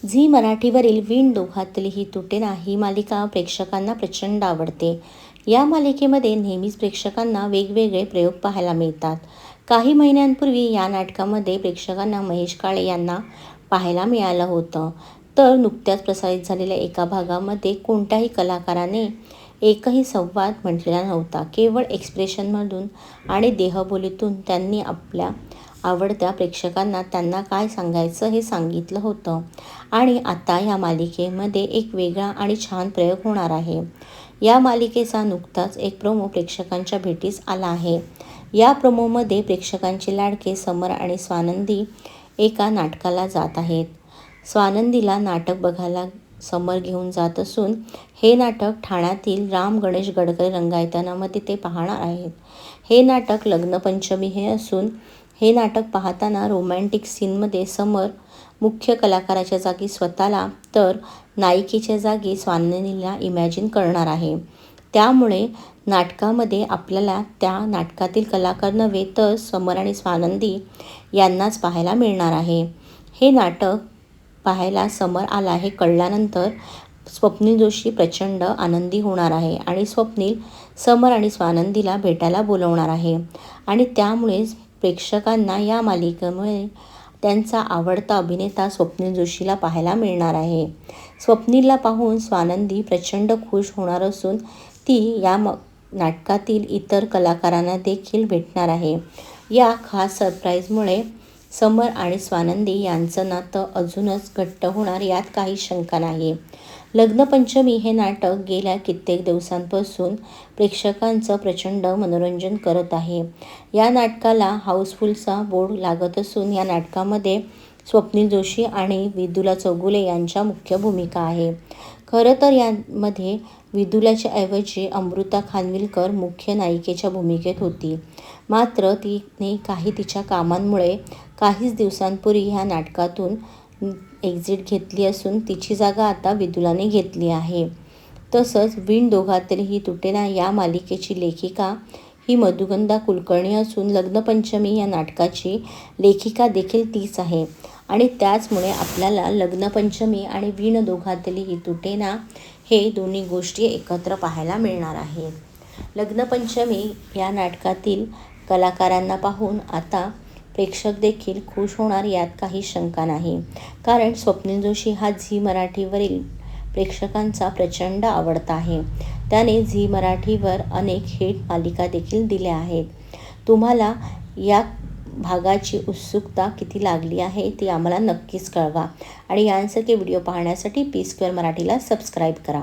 Zee मराठीवरील विण दोघातली ही तुटेना ही मालिका प्रेक्षकांना प्रचंड आवडते. या मालिकेमध्ये नेहमीच प्रेक्षकांना वेगवेगळे प्रयोग पाहायला मिळतात. काही महिन्यांपूर्वी या नाटकामध्ये प्रेक्षकांना महेश काळे यांना पाहायला मिळालं होतं. तर नुकत्याच प्रसारित झालेल्या एका भागामध्ये कोणत्याही कलाकाराने एकही संवाद म्हटलेला नव्हता. केवळ एक्सप्रेशनमधून आणि देहबोलीतून त्यांनी आपल्या आवडत्या प्रेक्षकांना त्यांना काय सांगायचं हे सांगितलं होतं. आणि आता या मालिकेमध्ये एक वेगळा आणि छान प्रयोग होणार आहे. या मालिकेचा नुकताच एक प्रोमो प्रेक्षकांच्या भेटीस आला आहे. या प्रोमोमध्ये प्रेक्षकांचे लाडके समर आणि स्वानंदी एका नाटकाला जात आहेत. स्वानंदीला नाटक बघायला समर घेऊन जात असून हे नाटक ठाण्यातील राम गणेश गडकरी रंगायतनामध्ये ते पाहणार आहेत. हे नाटक लग्नपंचमी हे असून हे नाटक पाहताना रोमॅन्टिक सीनमध्ये समर मुख्य कलाकाराच्या जागी स्वतःला तर नायिकेच्या जागी स्वानंदीला इमॅजिन करणार आहे. त्यामुळे नाटकामध्ये आपल्याला त्या नाटकातील कलाकार नव्हे तर समर आणि स्वानंदी यांनाच पाहायला मिळणार आहे. हे नाटक पाहायला समर आला हे कळल्यानंतर स्वप्नील जोशी प्रचंड आनंदी होणार आहे आणि स्वप्नील समर आणि स्वानंदीला भेटायला बोलवणार आहे आणि त्यामुळेच प्रेक्षकांना या मालिकेमुळे त्यांचा आवडता अभिनेता स्वप्नील जोशीला पाहायला मिळणार आहे. स्वप्नीलला पाहून स्वानंदी प्रचंड खुश होणार असून ती या नाटकातील इतर कलाकारांना देखील भेटणार आहे. या खास सरप्राईजमुळे समर आणि स्वानंदी यांचं नातं अजूनच घट्ट होणार यात काही शंका नाही. लग्नपंचमी हे नाटक गेल्या कित्येक दिवसांपासून प्रेक्षकांचं प्रचंड मनोरंजन करत आहे. या नाटकाला हाऊसफुलचा बोर्ड लागत असून या नाटकामध्ये स्वप्नील जोशी आणि विदुला चौगुले यांच्या मुख्य भूमिका आहे. खरं तर यामध्ये विदुलाच्या ऐवजी अमृता खानविलकर मुख्य नायिकेच्या भूमिकेत होती. मात्र तिने तिच्या कामांमुळे काहीच दिवसांपूर्वी ह्या नाटकातून एक्झिट घेतली असून तिची जागा आता विदुलाने घेतली आहे. तसंच विण दोघातली ही तुटेना या मालिकेची लेखिका ही मधुगंधा कुलकर्णी असून लग्नपंचमी या नाटकाची लेखिका देखील तीच आहे आणि त्याचमुळे आपल्याला लग्नपंचमी आणि विण दोघातली ही तुटेना हे दोन्ही गोष्टी एकत्र पाहायला मिळणार आहेत. लग्नपंचमी या नाटकातील कलाकारांना पाहून आता प्रेक्षक देखील खुश होणार यात काही शंका नाही. कारण स्वप्नील जोशी हा झी मराठीवरील प्रेक्षकांचा प्रचंड आवडता आहे. त्याने झी मराठीवर अनेक हिट मालिका देखील दिल्या आहेत. तुम्हाला या भागाची उत्सुकता किती लागली आहे ती आम्हाला नक्कीच कळवा आणि यांसारखे व्हिडिओ पाहण्यासाठी पी स्क्वेअर मराठीला सबस्क्राईब करा.